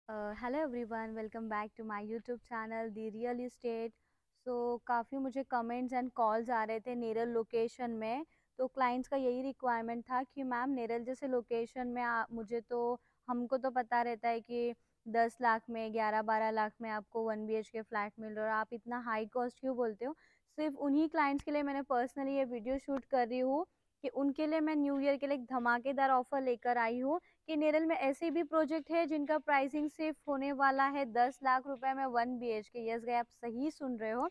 Hello everyone, welcome back to my YouTube channel the real estate. So काफ़ी मुझे comments and calls आ रहे थे Neral location में। तो क्लाइंट्स का यही रिक्वायरमेंट था कि मैम नेरल जैसे लोकेशन में मुझे तो हमको तो पता रहता है कि 10 लाख में 11-12 लाख में आपको 1 BHK फ्लैट मिल रहा है, और आप इतना हाई कॉस्ट क्यों बोलते हो। सिर्फ उन्हीं क्लाइंट्स के लिए मैंने पर्सनली ये वीडियो शूट कर रही हूँ कि उनके लिए मैं न्यू ईयर के लिए एक धमाकेदार ऑफर लेकर आई हूँ कि नेरल में ऐसे भी प्रोजेक्ट है जिनका प्राइसिंग सिर्फ होने वाला है 10 लाख रुपए में 1 BHK। यस गए, आप सही सुन रहे हो।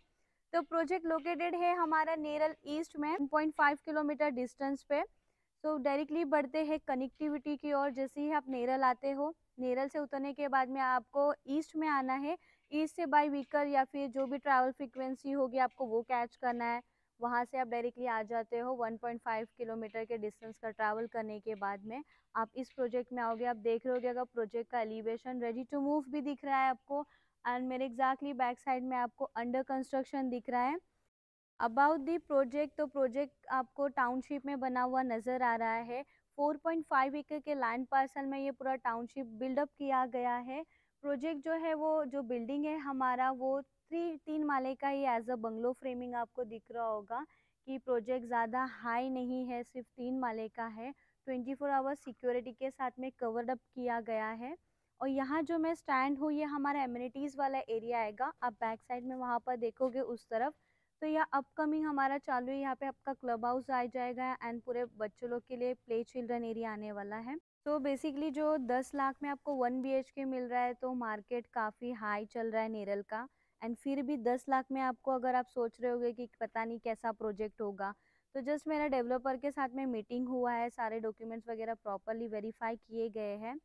तो प्रोजेक्ट लोकेटेड है हमारा नेरल ईस्ट में 1.5 किलोमीटर डिस्टेंस पे। तो डायरेक्टली बढ़ते हैं कनेक्टिविटी की ओर। जैसे ही आप नेरल आते हो, नेरल से उतरने के बाद में आपको ईस्ट में आना है। ईस्ट से बाई व्हीकल या फिर जो भी ट्रैवल फ्रीक्वेंसी होगी आपको वो कैच करना है। वहाँ से आप डायरेक्टली आ जाते हो। 1.5 किलोमीटर के डिस्टेंस का ट्रैवल करने के बाद में आप इस प्रोजेक्ट में आओगे। आप देख रहे होगे अगर प्रोजेक्ट का एलिवेशन रेडी टू मूव भी दिख रहा है आपको, एंड मेरे एग्जैक्टली बैक साइड में आपको अंडर कंस्ट्रक्शन दिख रहा है। अबाउट दी प्रोजेक्ट, तो प्रोजेक्ट आपको टाउनशिप में बना हुआ नज़र आ रहा है। 4.5 एकड़ के लैंड पार्सल में ये पूरा टाउनशिप बिल्डअप किया गया है। प्रोजेक्ट जो है वो जो बिल्डिंग है हमारा वो 3 माले का ही एज अ बंगलो फ्रेमिंग आपको दिख रहा होगा कि प्रोजेक्ट ज़्यादा हाई नहीं है, सिर्फ 3 माले का है। 24 आवर्स सिक्योरिटी के साथ में कवर्ड अप किया गया है। और यहाँ जो मैं स्टैंड हूँ ये हमारा एमिनिटीज़ वाला एरिया आएगा। आप बैक साइड में वहाँ पर देखोगे उस तरफ, तो यह अपकमिंग हमारा चालू है। यहाँ पे आपका क्लब हाउस आ जाएगा एंड पूरे बच्चों लोग के लिए प्ले चिल्ड्रन एरिया आने वाला है। तो बेसिकली जो 10 लाख में आपको 1 BHK मिल रहा है तो मार्केट काफ़ी हाई चल रहा है नेरल का। एंड फिर भी 10 लाख में आपको, अगर आप सोच रहे होगे कि पता नहीं कैसा प्रोजेक्ट होगा, तो जस्ट मेरा डेवलपर के साथ में मीटिंग हुआ है, सारे डॉक्यूमेंट्स वगैरह प्रॉपरली वेरीफाई किए गए हैं।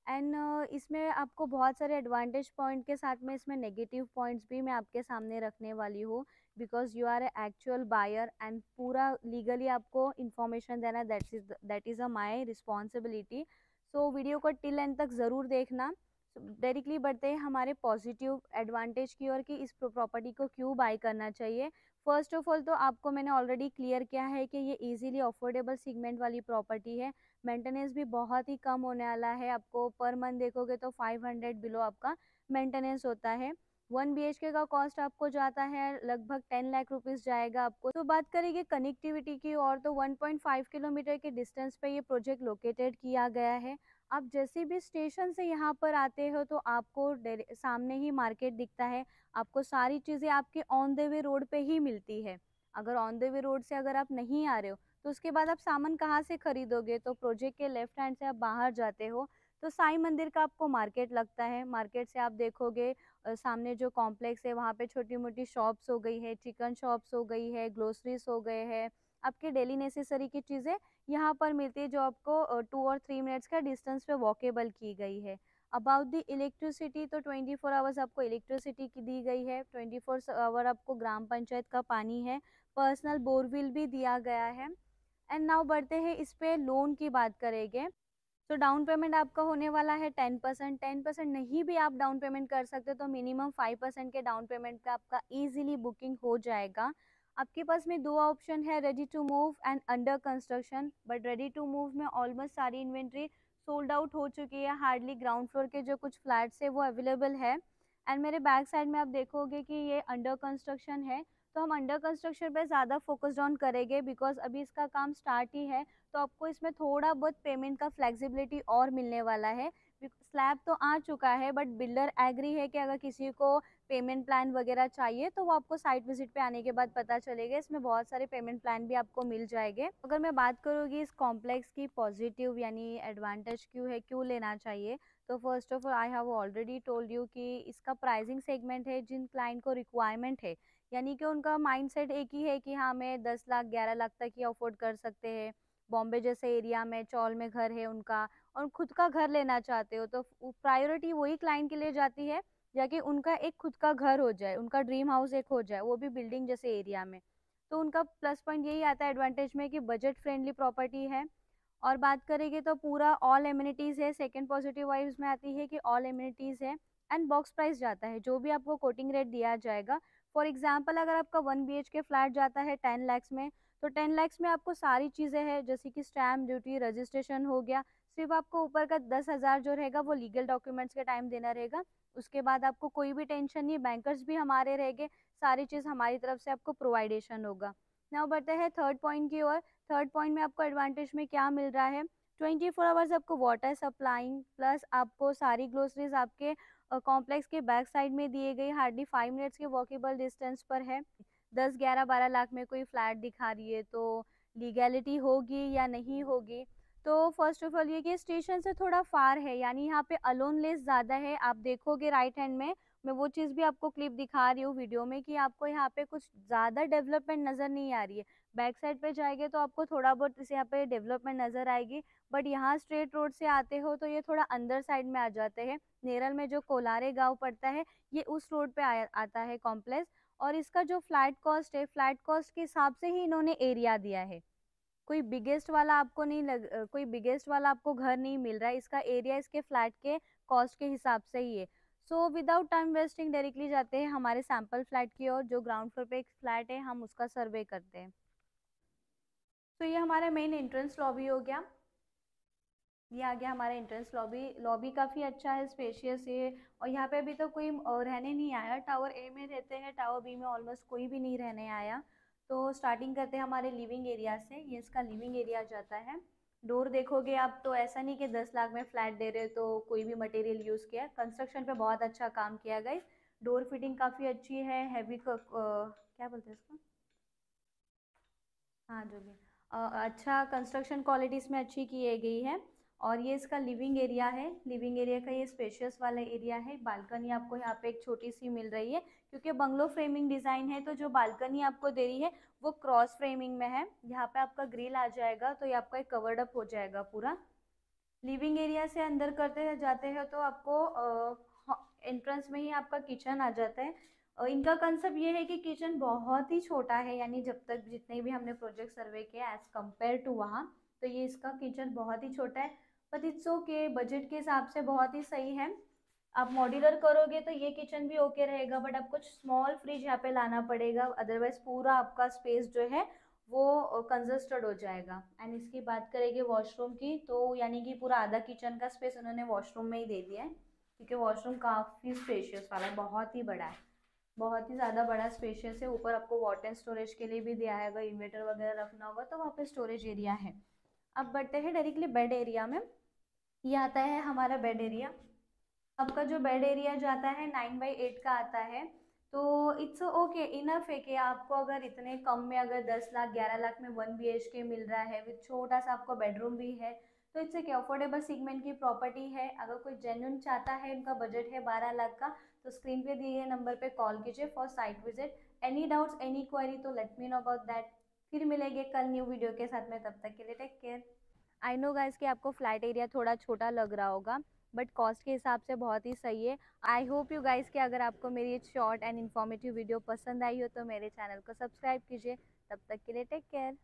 एंड इसमें आपको बहुत सारे एडवांटेज पॉइंट के साथ में इसमें नेगेटिव पॉइंट्स भी मैं आपके सामने रखने वाली हूँ, because you are a actual buyer and पूरा लीगली आपको इन्फॉर्मेशन देना, that is a my responsibility. So video को टिल एंड तक ज़रूर देखना। डायरेक्टली बढ़ते हैं हमारे पॉजिटिव एडवांटेज की ओर कि इस प्रॉपर्टी को क्यों बाय करना चाहिए। फर्स्ट ऑफ ऑल तो आपको मैंने ऑलरेडी क्लियर किया है कि ये इजीली अफोर्डेबल सेगमेंट वाली प्रॉपर्टी है। मेंटेनेंस भी बहुत ही कम होने वाला है। आपको पर मंथ देखोगे तो 500 बिलो आपका मेंटेनेंस होता है। 1 BHK का कॉस्ट आपको जाता है लगभग 10 लाख रुपीज़ जाएगा आपको। तो बात करेंगे कनेक्टिविटी की, और तो 1.5 किलोमीटर के डिस्टेंस पे ये प्रोजेक्ट लोकेटेड किया गया है। आप जैसे भी स्टेशन से यहाँ पर आते हो तो आपको सामने ही मार्केट दिखता है। आपको सारी चीज़ें आपके ऑन द वे रोड पे ही मिलती है। अगर ऑन द वे रोड से अगर आप नहीं आ रहे हो तो उसके बाद आप सामान कहाँ से खरीदोगे। तो प्रोजेक्ट के लेफ्ट हैंड से आप बाहर जाते हो तो साईं मंदिर का आपको मार्केट लगता है। मार्केट से आप देखोगे सामने जो कॉम्प्लेक्स है वहाँ पे छोटी मोटी शॉप्स हो गई है, चिकन शॉप्स हो गई है, ग्रोसरीज हो गए हैं, आपके डेली नेसेसरी की चीज़ें यहाँ पर मिलती है जो आपको 2 और 3 मिनट्स का डिस्टेंस पे वॉकेबल की गई है। अबाउट द इलेक्ट्रिसिटी, तो 24 आवर्स आपको इलेक्ट्रिसिटी की दी गई है। 24 आवर आपको ग्राम पंचायत का पानी है। पर्सनल बोरवेल भी दिया गया है। एंड नाउ बढ़ते हैं इस पे लोन की बात करेंगे। तो डाउन पेमेंट आपका होने वाला है 10%। 10% नहीं भी आप डाउन पेमेंट कर सकते तो मिनिमम 5% के डाउन पेमेंट का आपका इजीली बुकिंग हो जाएगा। आपके पास में दो ऑप्शन है, ready to move and under construction. But ready to move में ऑलमोस्ट सारी इन्वेंट्री सोल्ड आउट हो चुकी है। हार्डली ग्राउंड फ्लोर के जो कुछ फ्लैट्स है वो अवेलेबल है। एंड मेरे बैक साइड में आप देखोगे कि ये अंडर कंस्ट्रक्शन है। तो हम अंडर कंस्ट्रक्शन पे ज़्यादा फोकस ऑन करेंगे बिकॉज अभी इसका काम स्टार्ट ही है। तो आपको इसमें थोड़ा बहुत पेमेंट का फ्लेक्सिबिलिटी और मिलने वाला है। स्लैब तो आ चुका है बट बिल्डर एग्री है कि अगर किसी को पेमेंट प्लान वगैरह चाहिए तो वो आपको साइट विजिट पे आने के बाद पता चलेगा। इसमें बहुत सारे पेमेंट प्लान भी आपको मिल जाएंगे। अगर मैं बात करूँगी इस कॉम्प्लेक्स की पॉजिटिव यानी एडवांटेज क्यों है, क्यों लेना चाहिए, तो first of all I have already told you कि इसका प्राइसिंग सेगमेंट है जिन क्लाइंट को रिक्वायरमेंट है, यानी कि उनका माइंडसेट एक ही है कि हाँ मैं 10 लाख 11 लाख तक ही अफोर्ड कर सकते हैं। बॉम्बे जैसे एरिया में चौल में घर है उनका और खुद का घर लेना चाहते हो तो प्रायोरिटी वही क्लाइंट के लिए जाती है जाकि उनका एक खुद का घर हो जाए, उनका ड्रीम हाउस एक हो जाए, वो भी बिल्डिंग जैसे एरिया में। तो उनका प्लस पॉइंट यही आता है एडवांटेज में कि बजट फ्रेंडली प्रॉपर्टी है। और बात करेंगे तो पूरा ऑल एमिनिटीज़ है। सेकंड पॉजिटिव वाइब्स में आती है कि ऑल एमिनिटीज़ है एंड बॉक्स प्राइस जाता है जो भी आपको कोटिंग रेट दिया जाएगा। फॉर एग्जांपल अगर आपका 1 BHK फ्लैट जाता है 10 लैक्स में, तो 10 लैक्स में आपको सारी चीज़ें हैं जैसे कि स्टैम्प ड्यूटी, रजिस्ट्रेशन हो गया, सिर्फ आपको ऊपर का 10,000 जो रहेगा वो लीगल डॉक्यूमेंट्स के टाइम देना रहेगा। उसके बाद आपको कोई भी टेंशन नहीं, बैंकर्स भी हमारे रहेंगे, सारी चीज़ हमारी तरफ से आपको प्रोवाइडेशन होगा। नाउ बढ़ते हैं थर्ड पॉइंट की ओर। थर्ड पॉइंट में आपको एडवांटेज में क्या मिल रहा है, 24 आवर्स आपको वाटर सप्लाइंग, प्लस आपको सारी ग्रोसरीज आपके कॉम्प्लेक्स के बैक साइड में दिए गई, हार्डली 5 मिनट्स के वॉकेबल डिस्टेंस पर है। 10, 11, 12 लाख में कोई फ्लैट दिखा रही है तो लीगैलिटी होगी या नहीं होगी। तो फर्स्ट ऑफ ऑल ये कि स्टेशन से थोड़ा फार है, यानी यहाँ पे अलोन लेस ज़्यादा है। आप देखोगे राइट हैंड में, मैं वो चीज़ भी आपको क्लिप दिखा रही हूँ वीडियो में, कि आपको यहाँ पे कुछ ज़्यादा डेवलपमेंट नज़र नहीं आ रही है। बैक साइड पे जाएंगे तो आपको थोड़ा बहुत इस यहाँ पे डेवलपमेंट नज़र आएगी, बट यहाँ स्ट्रेट रोड से आते हो तो ये थोड़ा अंदर साइड में आ जाते हैं। नेरल में जो कोलारे गांव पड़ता है, ये उस रोड पे आता है कॉम्प्लेक्स। और इसका जो फ्लैट कॉस्ट है, फ्लैट कॉस्ट के हिसाब से ही इन्होंने एरिया दिया है। कोई बिगेस्ट वाला आपको नहीं कोई बिगेस्ट वाला आपको घर नहीं मिल रहा है, इसका एरिया इसके फ्लैट के कॉस्ट के हिसाब से ही है। So without time wasting directly जाते हैं हमारे सैंपल फ्लैट की ओर। जो ग्राउंड फ्लोर पे एक फ्लैट है, हम उसका सर्वे करते हैं। तो ये हमारा मेन एंट्रेंस लॉबी हो गया। ये आ गया हमारा एंट्रेंस लॉबी। लॉबी काफ़ी अच्छा है, स्पेशियस है। और यहाँ पे अभी तो कोई रहने नहीं आया। टावर ए में रहते हैं, टावर बी में ऑलमोस्ट कोई भी नहीं रहने आया। तो स्टार्टिंग करते हैं हमारे लिविंग एरिया से। ये इसका लिविंग एरिया जाता है। डोर देखोगे आप तो ऐसा नहीं कि 10 लाख में फ्लैट दे रहे तो कोई भी मटेरियल यूज़ किया, कंस्ट्रक्शन पे बहुत अच्छा काम किया गया। डोर फिटिंग काफ़ी अच्छी है, हैवी क्या बोलते हैं इसको, हाँ जो भी अच्छा कंस्ट्रक्शन क्वालिटी इसमें अच्छी की गई है। और ये इसका लिविंग एरिया है। लिविंग एरिया का ये स्पेशियस वाला एरिया है। बालकनी आपको यहाँ पे एक छोटी सी मिल रही है, क्योंकि बंगलो फ्रेमिंग डिज़ाइन है तो जो बालकनी आपको दे रही है वो क्रॉस फ्रेमिंग में है। यहाँ पे आपका ग्रिल आ जाएगा तो ये आपका एक कवर्ड अप हो जाएगा पूरा। लिविंग एरिया से अंदर करते जाते हैं तो आपको एंट्रेंस में ही आपका किचन आ जाता है। इनका कंसेप्ट ये है कि किचन बहुत ही छोटा है, यानी जब तक जितने भी हमने प्रोजेक्ट सर्वे किया एज कम्पेयर टू वहाँ, तो ये इसका किचन बहुत ही छोटा है। बट इट्स ओके, बजट के हिसाब से बहुत ही सही है। आप मॉड्यूलर करोगे तो ये किचन भी ओके रहेगा, बट आपको स्मॉल फ्रिज यहाँ पे लाना पड़ेगा, अदरवाइज पूरा आपका स्पेस जो है वो कंजस्टेड हो जाएगा। एंड इसकी बात करेंगे वॉशरूम की, तो यानी कि पूरा आधा किचन का स्पेस उन्होंने वॉशरूम में ही दे दिया है, क्योंकि वॉशरूम काफ़ी स्पेशियस वाला है, बहुत ही बड़ा है, बहुत ही ज़्यादा बड़ा स्पेशियस है। ऊपर आपको वाटर स्टोरेज के लिए भी दिया है, अगर इन्वर्टर वगैरह रखना होगा तो वहाँ पे स्टोरेज एरिया है। अब बढ़ते हैं डायरेक्टली बेड एरिया में। ये आता है हमारा बेड एरिया। आपका जो बेड एरिया जाता है 9/8 का आता है। तो इट्स ओके, इनफ है कि आपको अगर इतने कम में अगर 10 लाख 11 लाख में 1 BHK मिल रहा है विथ छोटा सा आपको बेडरूम भी है, तो इट्स एक अफोर्डेबल सेगमेंट की प्रॉपर्टी है। अगर कोई जेन्युइन चाहता है, उनका बजट है 12 लाख का, तो स्क्रीन पे दिए गए नंबर पे कॉल कीजिए for site visit. Any doubts any query तो let me know about that. फिर मिलेंगे कल न्यू वीडियो के साथ में, तब तक के लिए take care. I know guys कि आपको फ्लैट एरिया थोड़ा छोटा लग रहा होगा, बट कॉस्ट के हिसाब से बहुत ही सही है। आई होप यू गाइस कि अगर आपको मेरी शॉर्ट एंड इन्फॉर्मेटिव वीडियो पसंद आई हो तो मेरे चैनल को सब्सक्राइब कीजिए। तब तक के लिए टेक केयर।